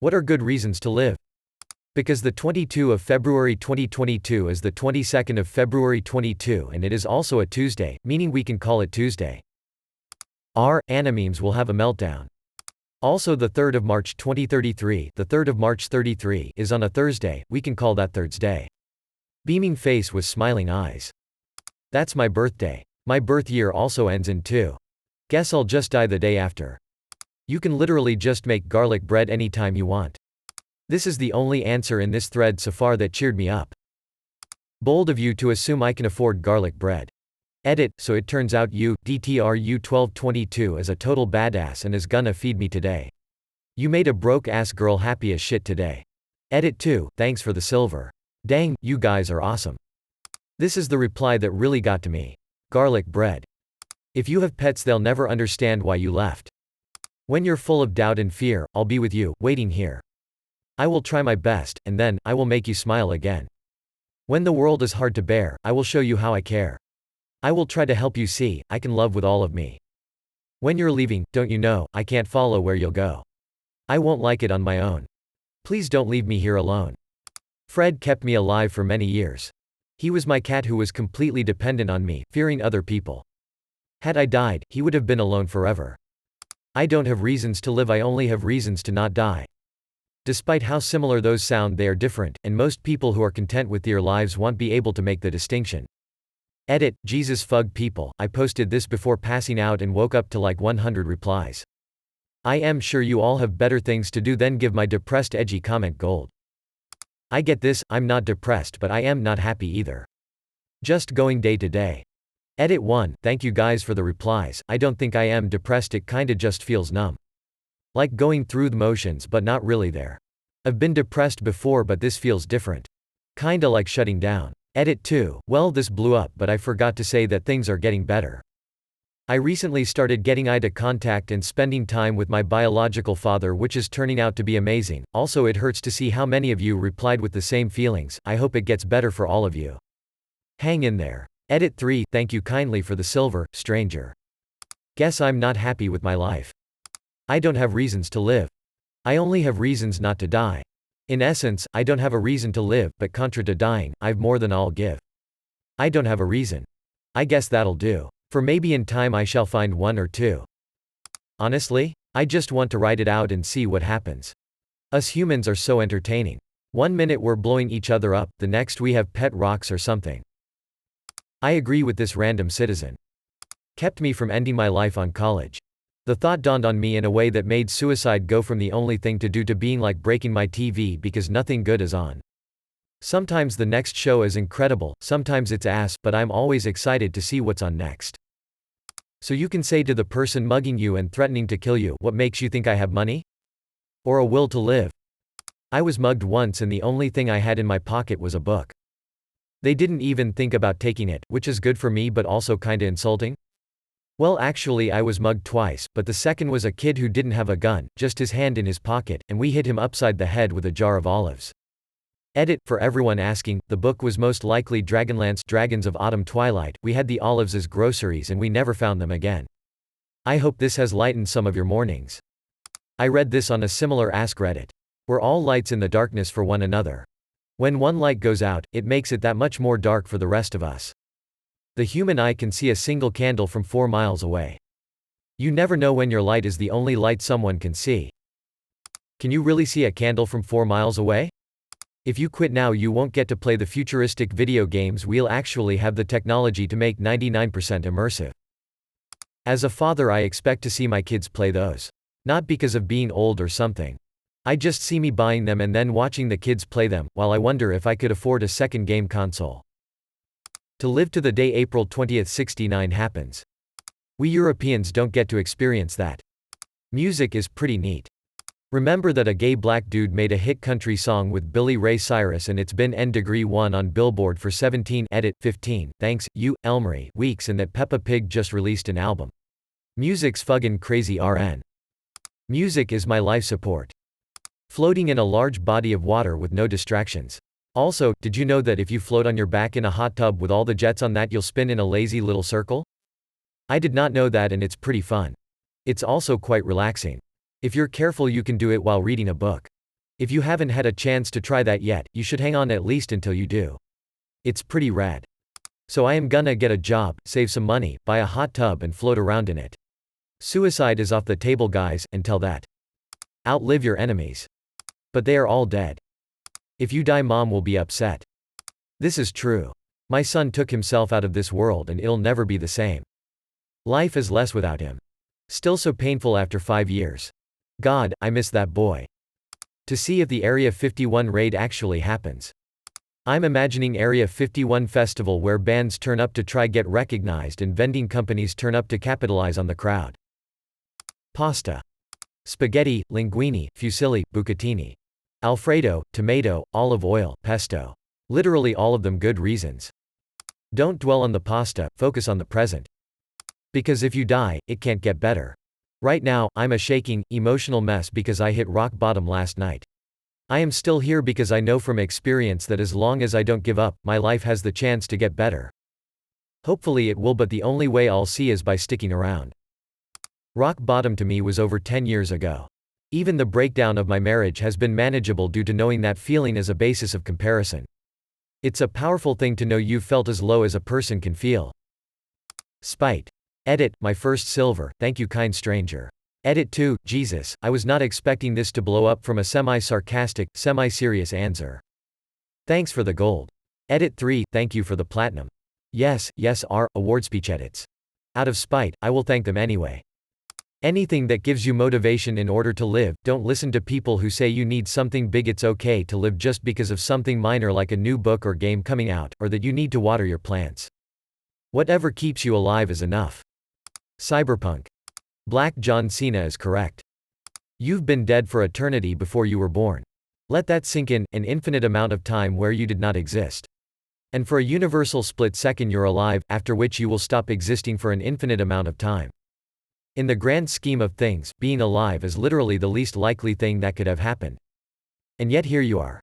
What are good reasons to live? Because the 22 of February 2022 is the 22nd of February 22 and it is also a Tuesday, meaning we can call it Tuesday. Animemes will have a meltdown. Also the 3rd of March 2033, the 3rd of March 33 is on a Thursday, we can call that Thursday. Beaming face with smiling eyes. That's my birthday. My birth year also ends in 2. Guess I'll just die the day after. You can literally just make garlic bread anytime you want. This is the only answer in this thread so far that cheered me up. Bold of you to assume I can afford garlic bread. Edit, so it turns out you, DTRU1222 is a total badass and is gonna feed me today. You made a broke ass girl happy as shit today. Edit 2, thanks for the silver. Dang, you guys are awesome. This is the reply that really got to me. Garlic bread. If you have pets they'll never understand why you left. When you're full of doubt and fear, I'll be with you, waiting here. I will try my best, and then, I will make you smile again. When the world is hard to bear, I will show you how I care. I will try to help you see, I can love with all of me. When you're leaving, don't you know, I can't follow where you'll go. I won't like it on my own. Please don't leave me here alone. Fred kept me alive for many years. He was my cat who was completely dependent on me, fearing other people. Had I died, he would have been alone forever. I don't have reasons to live, I only have reasons to not die. Despite how similar those sound, they are different, and most people who are content with their lives won't be able to make the distinction. Edit, Jesus fug people, I posted this before passing out and woke up to like 100 replies. I am sure you all have better things to do than give my depressed edgy comment gold. I get this, I'm not depressed but I am not happy either. Just going day to day. Edit 1, thank you guys for the replies, I don't think I am depressed, it kinda just feels numb. Like going through the motions but not really there. I've been depressed before but this feels different. Kinda like shutting down. Edit 2, well this blew up but I forgot to say that things are getting better. I recently started getting eye contact and spending time with my biological father which is turning out to be amazing, also it hurts to see how many of you replied with the same feelings, I hope it gets better for all of you. Hang in there. Edit 3, thank you kindly for the silver, stranger. Guess I'm not happy with my life. I don't have reasons to live. I only have reasons not to die. In essence, I don't have a reason to live, but contra to dying, I've more than I'll give. I don't have a reason. I guess that'll do. For maybe in time I shall find one or two. Honestly, I just want to write it out and see what happens. Us humans are so entertaining. One minute we're blowing each other up, the next we have pet rocks or something. I agree with this random citizen. Kept me from ending my life on college. The thought dawned on me in a way that made suicide go from the only thing to do to being like breaking my TV because nothing good is on. Sometimes the next show is incredible, sometimes it's ass, but I'm always excited to see what's on next. So you can say to the person mugging you and threatening to kill you, what makes you think I have money? Or a will to live? I was mugged once and the only thing I had in my pocket was a book. They didn't even think about taking it, which is good for me but also kinda insulting. Well actually I was mugged twice, but the second was a kid who didn't have a gun, just his hand in his pocket, and we hit him upside the head with a jar of olives. Edit, for everyone asking, the book was most likely Dragonlance Dragons of Autumn Twilight, we had the olives as groceries and we never found them again. I hope this has lightened some of your mornings. I read this on a similar AskReddit. We're all lights in the darkness for one another. When one light goes out, it makes it that much more dark for the rest of us. The human eye can see a single candle from 4 miles away. You never know when your light is the only light someone can see. Can you really see a candle from 4 miles away? If you quit now you won't get to play the futuristic video games we'll actually have the technology to make 99% immersive. As a father I expect to see my kids play those. Not because of being old or something. I just see me buying them and then watching the kids play them, while I wonder if I could afford a second game console. To live to the day April 20th 69 happens. We Europeans don't get to experience that. Music is pretty neat. Remember that a gay black dude made a hit country song with Billy Ray Cyrus and it's been N°1 on Billboard for 15 thanks, you, Elmery, weeks and that Peppa Pig just released an album. Music's fuggin' crazy RN. Music is my life support. Floating in a large body of water with no distractions. Also, did you know that if you float on your back in a hot tub with all the jets on that you'll spin in a lazy little circle? I did not know that and it's pretty fun. It's also quite relaxing. If you're careful you can do it while reading a book. If you haven't had a chance to try that yet, you should hang on at least until you do. It's pretty rad. So I am gonna get a job, save some money, buy a hot tub and float around in it. Suicide is off the table, guys, until that. Outlive your enemies. But they are all dead. If you die, mom will be upset. This is true. My son took himself out of this world and it'll never be the same. Life is less without him. Still so painful after 5 years. God, I miss that boy. To see if the Area 51 raid actually happens. I'm imagining Area 51 festival where bands turn up to try get recognized and vending companies turn up to capitalize on the crowd. Pasta. Spaghetti, linguine, fusilli, bucatini. Alfredo, tomato, olive oil, pesto. Literally all of them good reasons. Don't dwell on the pasta, focus on the present. Because if you die, it can't get better. Right now, I'm a shaking, emotional mess because I hit rock bottom last night. I am still here because I know from experience that as long as I don't give up, my life has the chance to get better. Hopefully it will, but the only way I'll see is by sticking around. Rock bottom to me was over 10 years ago. Even the breakdown of my marriage has been manageable due to knowing that feeling as a basis of comparison. It's a powerful thing to know you've felt as low as a person can feel. Spite. Edit, my first silver, thank you kind stranger. Edit 2, Jesus, I was not expecting this to blow up from a semi-sarcastic, semi-serious answer. Thanks for the gold. Edit 3, thank you for the platinum. Yes, award speech edits. Out of spite, I will thank them anyway. Anything that gives you motivation in order to live, don't listen to people who say you need something big. It's okay to live just because of something minor like a new book or game coming out, or that you need to water your plants. Whatever keeps you alive is enough. Cyberpunk. Black John Cena is correct. You've been dead for eternity before you were born. Let that sink in, an infinite amount of time where you did not exist. And for a universal split second you're alive, after which you will stop existing for an infinite amount of time. In the grand scheme of things, being alive is literally the least likely thing that could have happened. And yet here you are.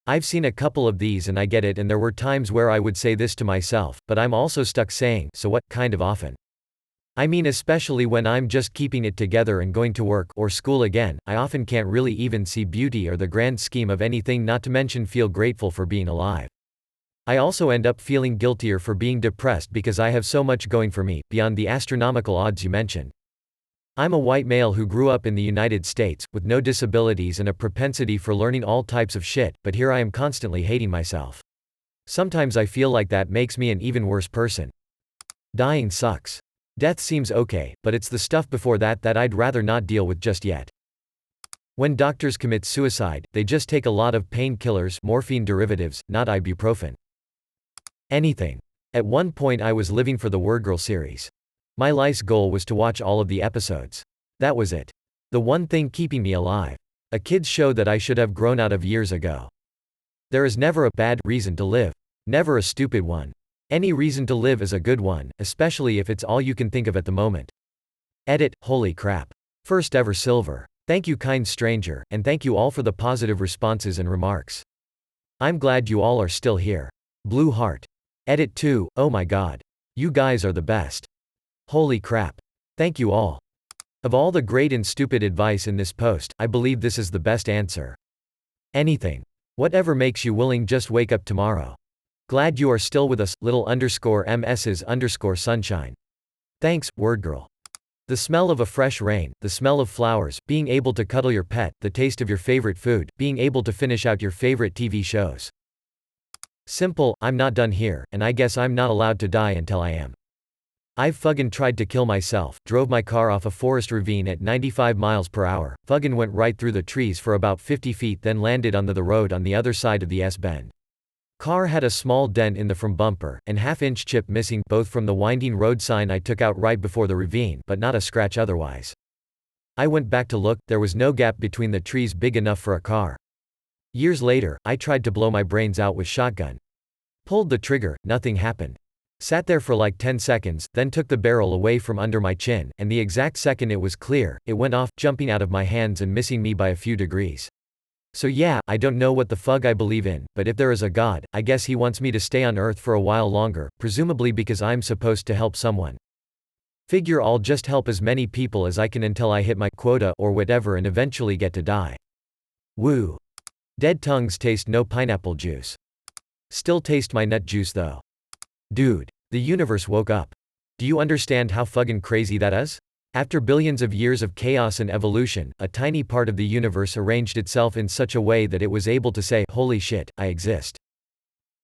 I've seen a couple of these and I get it, and there were times where I would say this to myself, but I'm also stuck saying, so what, kind of often. I mean, especially when I'm just keeping it together and going to work or school again, I often can't really even see beauty or the grand scheme of anything, not to mention feel grateful for being alive. I also end up feeling guiltier for being depressed because I have so much going for me, beyond the astronomical odds you mentioned. I'm a white male who grew up in the United States, with no disabilities and a propensity for learning all types of shit, but here I am constantly hating myself. Sometimes I feel like that makes me an even worse person. Dying sucks. Death seems okay, but it's the stuff before that that I'd rather not deal with just yet. When doctors commit suicide, they just take a lot of painkillers, morphine derivatives, not ibuprofen. Anything. At one point I was living for the Wordgirl series. My life's goal was to watch all of the episodes. That was it. The one thing keeping me alive. A kids show that I should have grown out of years ago. There is never a bad reason to live. Never a stupid one. Any reason to live is a good one, especially if it's all you can think of at the moment. Edit, holy crap. First ever silver. Thank you kind stranger, and thank you all for the positive responses and remarks. I'm glad you all are still here. Blue heart. Edit 2, oh my god. You guys are the best. Holy crap. Thank you all. Of all the great and stupid advice in this post, I believe this is the best answer. Anything. Whatever makes you willing, just wake up tomorrow. Glad you are still with us, _MSs_sunshine. Thanks, Wordgirl. The smell of a fresh rain, the smell of flowers, being able to cuddle your pet, the taste of your favorite food, being able to finish out your favorite TV shows. Simple, I'm not done here, and I guess I'm not allowed to die until I am. I've fucking tried to kill myself, drove my car off a forest ravine at 95 miles per hour, fucking went right through the trees for about 50 feet, then landed onto the road on the other side of the S-bend. Car had a small dent in the front bumper, and half-inch chip missing, both from the winding road sign I took out right before the ravine, but not a scratch otherwise. I went back to look, there was no gap between the trees big enough for a car. Years later, I tried to blow my brains out with shotgun. Pulled the trigger, nothing happened. Sat there for like 10 seconds, then took the barrel away from under my chin, and the exact second it was clear, it went off, jumping out of my hands and missing me by a few degrees. So yeah, I don't know what the fuck I believe in, but if there is a God, I guess he wants me to stay on Earth for a while longer, presumably because I'm supposed to help someone. Figure I'll just help as many people as I can until I hit my quota or whatever and eventually get to die. Woo. Dead tongues taste no pineapple juice. Still taste my nut juice though. Dude. The universe woke up. Do you understand how fucking crazy that is? After billions of years of chaos and evolution, a tiny part of the universe arranged itself in such a way that it was able to say, holy shit, I exist.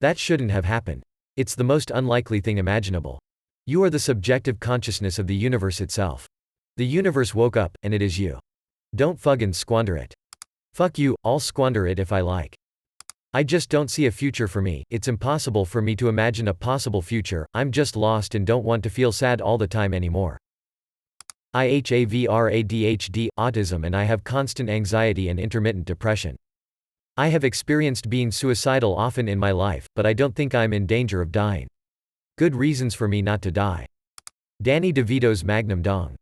That shouldn't have happened. It's the most unlikely thing imaginable. You are the subjective consciousness of the universe itself. The universe woke up, and it is you. Don't fucking squander it. Fuck you, I'll squander it if I like. I just don't see a future for me, it's impossible for me to imagine a possible future, I'm just lost and don't want to feel sad all the time anymore. I have ADHD, autism, and I have constant anxiety and intermittent depression. I have experienced being suicidal often in my life, but I don't think I'm in danger of dying. Good reasons for me not to die. Danny DeVito's Magnum Dong.